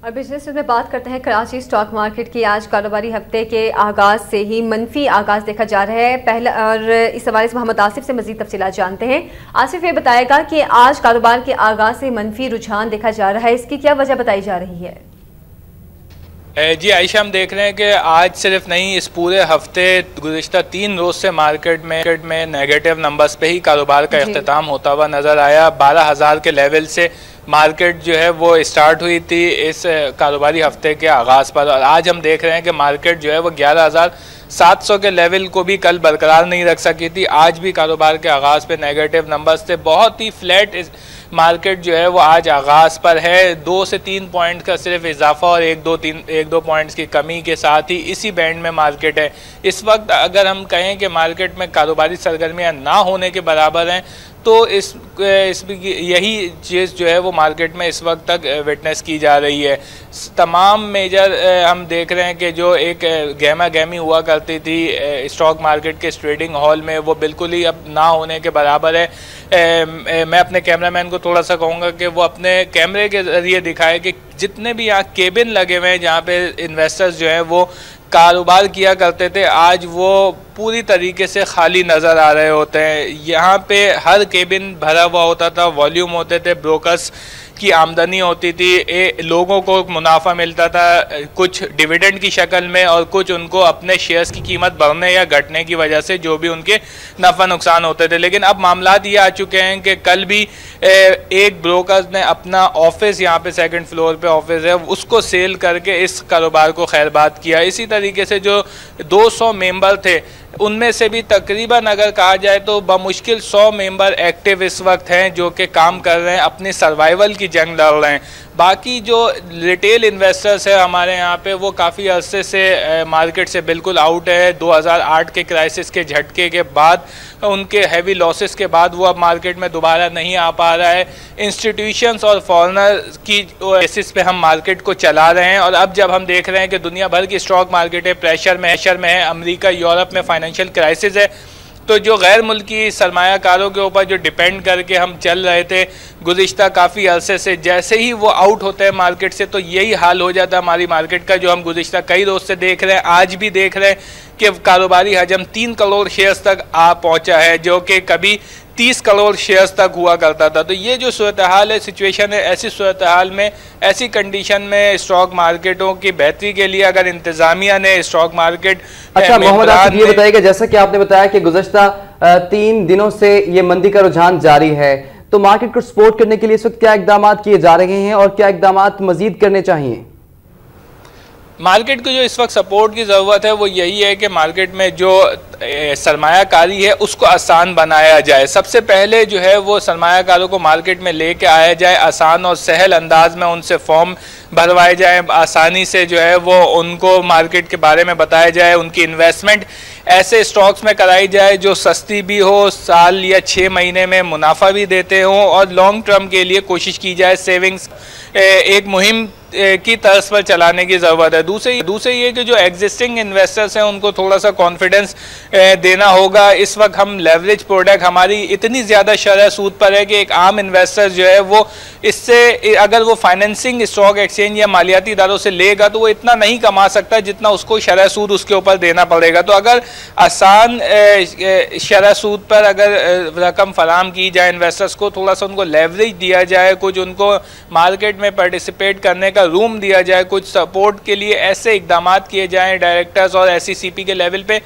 और बिजनेस में बात करते हैं कराची स्टॉक मार्केट की। आज कारोबारी हफ्ते के आगाज से ही मनफी आगाज देखा जा रहा है। पहला और इस हवाले से मोहम्मद आसिफ से मजीद तफसीलात जानते हैं। आसिफ ये बताएगा कि आज कारोबार के आगाज से मनफी रुझान देखा जा रहा है, इसकी क्या वजह बताई जा रही है? जी आयशा, हम देख रहे हैं कि आज सिर्फ नहीं, इस पूरे हफ्ते गुज़िश्ता 3 रोज़ से मार्केट में नेगेटिव नंबर्स पे ही कारोबार का इख्तिताम होता हुआ नज़र आया। 12,000 के लेवल से मार्केट जो है वो स्टार्ट हुई थी इस कारोबारी हफ्ते के आगाज़ पर, और आज हम देख रहे हैं कि मार्केट जो है वो 11,700 के लेवल को भी कल बरकरार नहीं रख सकी थी। आज भी कारोबार के आगाज़ पे नेगेटिव नंबर्स थे। बहुत ही फ्लैट मार्केट जो है वो आज आगाज़ पर है। 2 से 3 पॉइंट का सिर्फ इजाफा और 1-2 पॉइंट्स की कमी के साथ ही इसी बैंड में मार्केट है। इस वक्त अगर हम कहें कि मार्केट में कारोबारी सरगर्मियाँ ना होने के बराबर हैं, तो यही चीज़ जो है वो मार्केट में इस वक्त तक विटनेस की जा रही है। तमाम मेजर हम देख रहे हैं कि जो एक गहमा गहमी हुआ करती थी स्टॉक मार्केट के ट्रेडिंग हॉल में, वो बिल्कुल ही अब ना होने के बराबर है। मैं अपने कैमरामैन को थोड़ा सा कहूँगा कि वो अपने कैमरे के ज़रिए दिखाए कि जितने भी यहाँ केबिन लगे हुए हैं जहाँ पे इन्वेस्टर्स जो हैं वो कारोबार किया करते थे, आज वो पूरी तरीके से खाली नज़र आ रहे होते हैं। यहाँ पे हर केबिन भरा हुआ होता था, वॉल्यूम होते थे, ब्रोकर्स की आमदनी होती थी, लोगों को मुनाफा मिलता था कुछ डिविडेंड की शक्ल में और कुछ उनको अपने शेयर्स की कीमत बढ़ने या घटने की वजह से जो भी उनके नफ़ा नुकसान होते थे। लेकिन अब मामलात ये आ चुके हैं कि कल भी एक ब्रोकर्स ने अपना ऑफिस, यहाँ पे 2nd फ्लोर पे ऑफिस है, उसको सेल करके इस कारोबार को खैरबाद किया। इसी तरीके से जो 200 मेंबर थे, उनमें से भी तकरीबन अगर कहा जाए तो बमुश्किल 100 मेंबर एक्टिव इस वक्त हैं जो कि काम कर रहे हैं, अपनी सर्वाइवल की जंग लड़ रहे हैं। बाकी जो रिटेल इन्वेस्टर्स है हमारे यहाँ पे, वो काफ़ी अरसे से मार्केट से बिल्कुल आउट है। 2008 के क्राइसिस के झटके के बाद, उनके हैवी लॉसेस के बाद वो अब मार्केट में दोबारा नहीं आ पा रहा है। इंस्टीट्यूशंस और फॉरेनर की बेसिस पे हम मार्केट को चला रहे हैं, और अब जब हम देख रहे हैं कि दुनिया भर की स्टॉक मार्केट है प्रेशर में है, अमेरिका यूरोप में फाइनेंशियल क्राइसिस है, तो जो गैर मुल्की सरमायाकारों के ऊपर जो डिपेंड करके हम चल रहे थे गुज़िश्ता काफ़ी अरसे से, जैसे ही वो आउट होते हैं मार्केट से, तो यही हाल हो जाता है हमारी मार्केट का, जो हम गुज़िश्ता कई रोज़ से देख रहे हैं। आज भी देख रहे हैं कि कारोबारी हजम 3 करोड़ शेयर्स तक आ पहुंचा है, जो कि कभी 30 करोड़ शेयर्स तक हुआ करता था। तो ये जो सूरत हाल है, सिचुएशन है, ऐसी सूरत हाल में, ऐसी कंडीशन में स्टॉक मार्केटों की बेहतरी के लिए अगर इंतजामिया ने स्टॉक मार्केट मोहम्मद आसिफ ये बताइएगा, जैसा कि आपने बताया कि गुज़श्ता 3 दिनों से ये मंदी का रुझान जारी है, तो मार्केट को सपोर्ट करने के लिए इस वक्त क्या इकदाम किए जा रहे हैं और क्या इकदाम मजीद करने चाहिए? मार्केट को जो इस वक्त सपोर्ट की ज़रूरत है वो यही है कि मार्केट में जो सरमायाकारी है उसको आसान बनाया जाए। सबसे पहले जो है वो सरमायाकारों को मार्केट में लेके आया जाए, आसान और सहल अंदाज में उनसे फॉर्म भरवाए जाए, आसानी से जो है वो उनको मार्केट के बारे में बताया जाए, उनकी इन्वेस्टमेंट ऐसे स्टॉक्स में कराई जाए जो सस्ती भी हो, साल या 6 महीने में मुनाफा भी देते हों, और लॉन्ग टर्म के लिए कोशिश की जाए। सेविंग्स एक मुहिम की तर्ज पर चलाने की ज़रूरत है। दूसरी ये कि जो एग्जिस्टिंग इन्वेस्टर्स हैं उनको थोड़ा सा कॉन्फिडेंस देना होगा। इस वक्त हम लेवरेज प्रोडक्ट, हमारी इतनी ज़्यादा शरह सूद पर है कि एक आम इन्वेस्टर जो है वो इससे, अगर वो फाइनेंसिंग स्टॉक एक्सचेंज या मालियाती इदारों से लेगा तो वो इतना नहीं कमा सकता जितना उसको शरह सूद उसके ऊपर देना पड़ेगा। तो अगर आसान शरह सूद पर अगर रकम फराम की जाए इन्वेस्टर्स को, थोड़ा सा उनको लेवरेज दिया जाए, कुछ उनको मार्केट में पार्टिसिपेट करने का रूम दिया जाए, कुछ सपोर्ट के लिए ऐसे इकदाम किए जाएं डायरेक्टर्स और SECP के लेवल पे,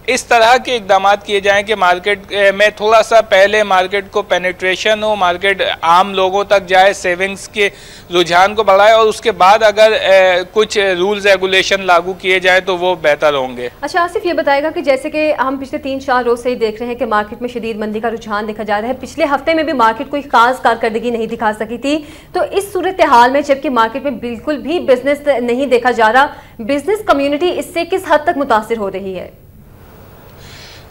इस तरह के इकदाम किए जाएं कि मार्केट में थोड़ा सा पहले मार्केट को पेनिट्रेशन हो, मार्केट आम लोगों तक जाए, सेविंग्स के रुझान को बढ़ाए, और उसके बाद अगर कुछ रूल्स रेगुलेशन लागू किए जाएं तो वो बेहतर होंगे। अच्छा आसिफ, ये बताएगा कि जैसे कि हम पिछले 3-4 रोज से ही देख रहे हैं कि मार्केट में शदीद मंदी का रुझान देखा जा रहा है। पिछले हफ्ते में भी मार्केट कोई खास कारकर्दगी नहीं दिखा सकी थी, तो इस सूरत हाल में जबकि मार्केट में बिल्कुल भी बिजनेस नहीं देखा जा रहा, बिजनेस कम्युनिटी इससे किस हद तक मुतासिर हो रही है?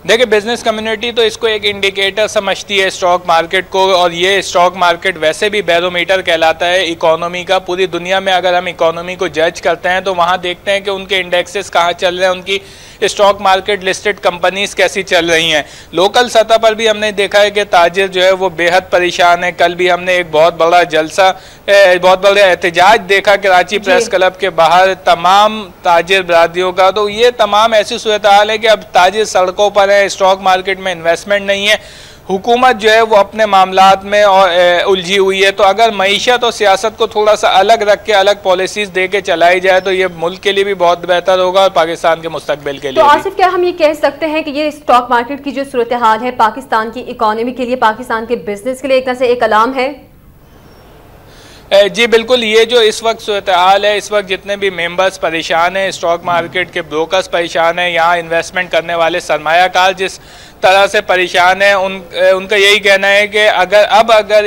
देखिए, बिजनेस कम्युनिटी तो इसको एक इंडिकेटर समझती है स्टॉक मार्केट को, और ये स्टॉक मार्केट वैसे भी बैरोमीटर कहलाता है इकोनॉमी का। पूरी दुनिया में अगर हम इकोनॉमी को जज करते हैं तो वहाँ देखते हैं कि उनके इंडेक्सेस कहाँ चल रहे हैं, उनकी स्टॉक मार्केट लिस्टेड कंपनीज कैसी चल रही हैं। लोकल सतह पर भी हमने देखा है कि ताजिर जो है वो बेहद परेशान है। कल भी हमने एक बहुत बड़ा जलसा, बहुत बड़ा एहतजाज देखा कराची प्रेस क्लब के बाहर तमाम ताजिर बरादरियों का। तो ये तमाम ऐसी सूरत हाल है कि अब ताजिर सड़कों पर है, स्टॉक मार्केट में इन्वेस्टमेंट नहीं है, हुकूमत जो है वो अपने मामलात में उलझी हुई है। तो अगर मईशत और सियासत को थोड़ा सा अलग रख के अलग पॉलिसीज दे के चलाई जाए तो ये मुल्क के लिए भी बहुत बेहतर होगा और पाकिस्तान के मुस्तकबिल के लिए। तो आसिफ, क्या हम ये कह सकते हैं कि ये स्टॉक मार्केट की जो सूरत हाल है पाकिस्तान की इकोनॉमी के लिए, पाकिस्तान के बिजनेस के लिए एक तरह से एक अलार्म है? जी बिल्कुल, ये जो इस वक्त सूरत हाल है, इस वक्त जितने भी मेंबर्स परेशान हैं, स्टॉक मार्केट के ब्रोकर्स परेशान हैं, यहाँ इन्वेस्टमेंट करने वाले सरमायाकार जिस तरह से परेशान है, उनका यही कहना है कि अगर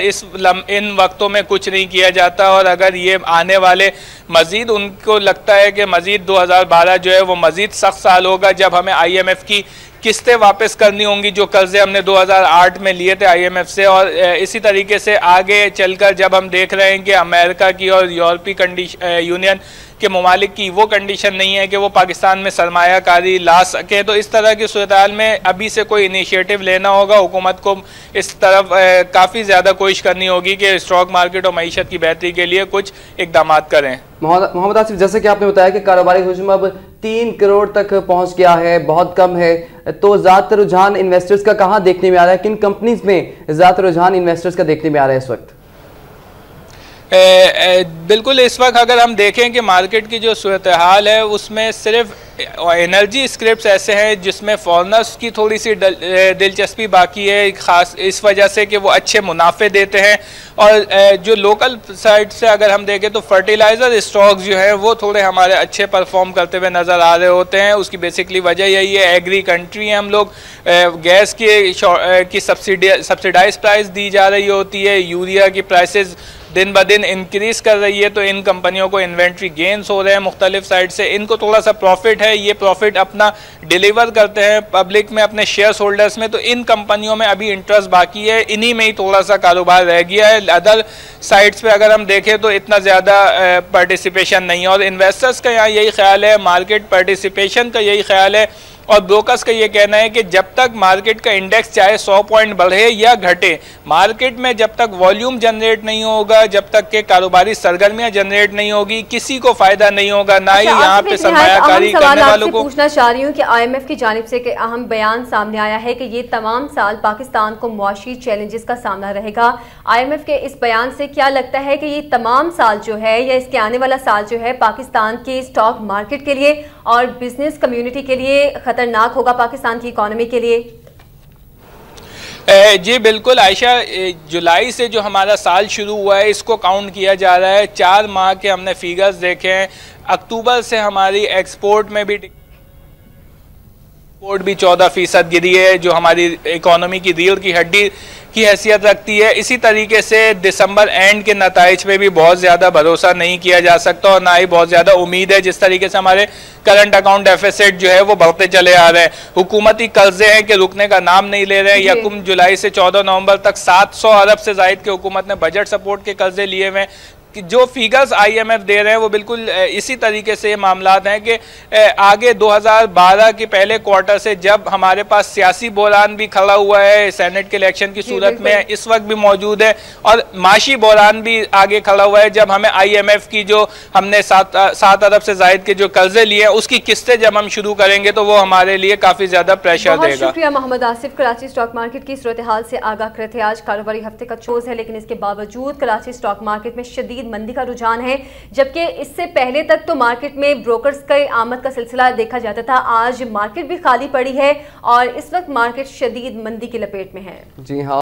इन वक्तों में कुछ नहीं किया जाता और अगर ये आने वाले मजीद, उनको लगता है कि मजीद 2012 जो है वो मजीद सख्त साल होगा जब हमें IMF की किस्तें वापस करनी होंगी, जो कर्जे हमने 2008 में लिए थे IMF से। और इसी तरीके से आगे चलकर जब हम देख रहे हैं कि अमेरिका की और यूरोपीय यूनियन के ममालिक की वो कंडीशन नहीं है कि वो पाकिस्तान में सरमायाकारी ला सके, तो इस तरह की सूरत हाल में अभी से कोई इनिशिएटिव लेना होगा। हुकूमत को इस तरफ काफ़ी ज़्यादा कोशिश करनी होगी कि स्टॉक मार्केट और मईशत की बेहतरी के लिए कुछ इकदाम करें। मोहम्मद आसिफ, जैसे कि आपने बताया कि कारोबारी हजम अब 3 करोड़ तक पहुंच गया है, बहुत कम है, तो ज़्यादातर रुझान इन्वेस्टर्स का कहाँ देखने में आ रहा है? किन कंपनीज में ज़्यादातर रुझान इन्वेस्टर्स का देखने में आ रहा है इस वक्त? बिल्कुल, इस वक्त अगर हम देखें कि मार्केट की जो सूरत हाल है उसमें सिर्फ एनर्जी स्क्रिप्ट्स ऐसे हैं जिसमें फॉरनर्स की थोड़ी सी दिलचस्पी बाकी है, ख़ास इस वजह से कि वो अच्छे मुनाफे देते हैं। और जो लोकल साइड से अगर हम देखें तो फर्टिलाइज़र स्टॉक्स जो हैं वो थोड़े हमारे अच्छे परफॉर्म करते हुए नज़र आ रहे होते हैं। उसकी बेसिकली वजह यही है, एग्री कंट्री हैं हम लोग, गैस की सब्सिडाइज प्राइस दी जा रही होती है, यूरिया की प्राइसेस दिन ब दिन इंक्रीज़ कर रही है, तो इन कंपनियों को इन्वेंट्री गेन्स हो रहे हैं मुख्तलिफ साइड से, इनको थोड़ा सा प्रॉफिट है, ये प्रॉफिट अपना डिलीवर करते हैं पब्लिक में, अपने शेयर होल्डर्स में। तो इन कंपनियों में अभी इंटरेस्ट बाकी है, इन्हीं में ही थोड़ा सा कारोबार रह गया है। अदर साइड्स पे अगर हम देखें तो इतना ज़्यादा पार्टिसिपेशन नहीं है। और इन्वेस्टर्स का यहाँ यही ख्याल है, मार्केट पार्टिसिपेशन का यही ख्याल है और ब्रोकर्स का ये कहना है कि जब तक मार्केट का इंडेक्स चाहे 100 पॉइंट बढ़े या घटे, मार्केट में जब तक वॉल्यूम जनरेट नहीं होगा, जब तक के कारोबारी सरगर्मियां जनरेट नहीं होगी, किसी को फायदा नहीं होगा, ना ही यहाँ पे सरमायाकारी करने वालों को। पूछना चाह रही हूँ कि IMF की जानिब से एक अहम बयान सामने आया है कि ये तमाम साल पाकिस्तान को मुआशी चैलेंजेस का सामना रहेगा। IMF के इस बयान से क्या लगता है कि ये तमाम साल जो है या इसके आने वाला साल जो है पाकिस्तान के स्टॉक मार्केट के लिए और बिजनेस कम्युनिटी के लिए खतरनाक होगा, पाकिस्तान की इकोनॉमी के लिए? जी बिल्कुल आयशा, जुलाई से जो हमारा साल शुरू हुआ है इसको काउंट किया जा रहा है। 4 माह के हमने फिगर्स देखे हैं। अक्टूबर से हमारी एक्सपोर्ट में भी 14% गिरी है, जो हमारी इकोनॉमी की रीढ़ की हड्डी की हैसियत रखती है। इसी तरीके से दिसंबर एंड के नताइज पे भी बहुत ज़्यादा भरोसा नहीं किया जा सकता और ना ही बहुत ज़्यादा उम्मीद है। जिस तरीके से हमारे करंट अकाउंट डेफिसिट जो है वो बढ़ते चले आ रहे हैं, हुकूमती कर्जे हैं कि रुकने का नाम नहीं ले रहे हैं। यकम जुलाई से 14 नवंबर तक 700 अरब से ज़ायद के हुकूमत ने बजट सपोर्ट के कर्जे लिए हुए हैं। जो फिगर्स IMF दे रहे हैं वो बिल्कुल इसी तरीके से ये मामलात हैं कि आगे 2012 के पहले क्वार्टर से जब हमारे पास सियासी बहरान भी खड़ा हुआ है, सेनेट के इलेक्शन की सूरत में इस वक्त भी मौजूद है, और माशी बहरान भी आगे खड़ा हुआ है जब हमें IMF की जो हमने 7 अरब से जायद के जो कर्जे लिए हैं उसकी किस्तें जब हम शुरू करेंगे तो वो हमारे लिए काफ़ी ज़्यादा प्रेशर देगा। शुक्रिया मोहम्मद आसिफ, कराची स्टॉक मार्केट की सूरत हाल से आगाह करे थे। आज कारोबारी हफ्ते का चोज है, लेकिन इसके बावजूद कराची स्टॉक मार्केट में शदीद मंदी का रुझान है, जबकि इससे पहले तक तो मार्केट में ब्रोकर्स के आमद का सिलसिला देखा जाता था। आज मार्केट भी खाली पड़ी है और इस वक्त मार्केट शदीद मंदी की लपेट में है। जी हाँ।